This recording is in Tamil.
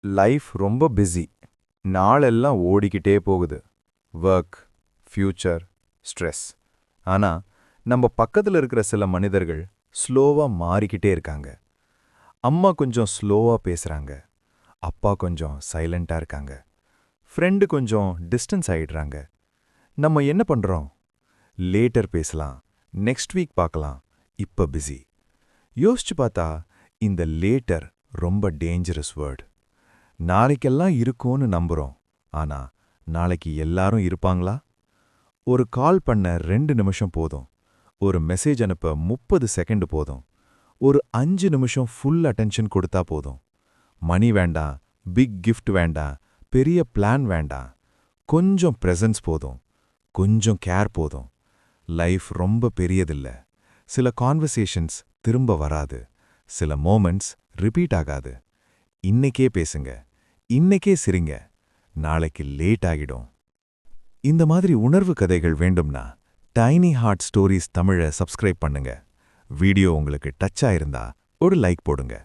லைஃப் ரொம்ப பிஸி. நாளெல்லாம் ஓடிக்கிட்டே போகுது. Work, future, stress. ஆனா நம்ம பக்கத்துல இருக்கிற சில மனிதர்கள் ஸ்லோவா மாறிக்கிட்டே இருக்காங்க. அம்மா கொஞ்சம் ஸ்லோவா பேசுறாங்க. அப்பா கொஞ்சம் சைலண்டா இருக்காங்க. ஃப்ரெண்டு கொஞ்சம் டிஸ்டன்ஸ் ஆயிடுறாங்க. நம்ம என்ன பண்றோம்? லேட்டர் பேசலாம், நெக்ஸ்ட் வீக் பார்க்கலாம், இப்ப பிஸி. யோசிச்சு பார்த்தா இந்த லேட்டர் ரொம்ப டேஞ்சரஸ் வேர்ட். நாளைக்கெல்லாம் இருக்கும்னு நம்புறோம். ஆனா நாளைக்கு எல்லாரும் இருப்பாங்களா? ஒரு கால் பண்ண 2 நிமிஷம் போதும். ஒரு மெசேஜ் அனுப்ப 30 செகண்ட் போதும். ஒரு 5 நிமிஷம் ஃபுல் அட்டென்ஷன் கொடுத்தா போதும். மணி வேண்டாம், பிக் கிஃப்ட் வேண்டாம், பெரிய பிளான் வேண்டாம். கொஞ்சம் பிரசன்ஸ் போதும், கொஞ்சம் கேர் போதும். லைஃப் ரொம்ப பெரியதில்ல. சில கான்வர்சேஷன்ஸ் திரும்ப வராது. சில மோமெண்ட்ஸ் ரிப்பீட் ஆகாது. இன்னைக்கே பேசுங்க, இன்னைக்கே சிரிங்க, நாளைக்கு லேட் ஆகிடும். இந்த மாதிரி உணர்வு கதைகள் வேண்டும்னா டைனி ஹார்ட் ஸ்டோரிஸ் தமிழை சப்ஸ்கிரைப் பண்ணுங்க. வீடியோ உங்களுக்கு டச் ஆயிருந்தா ஒரு லைக் போடுங்க.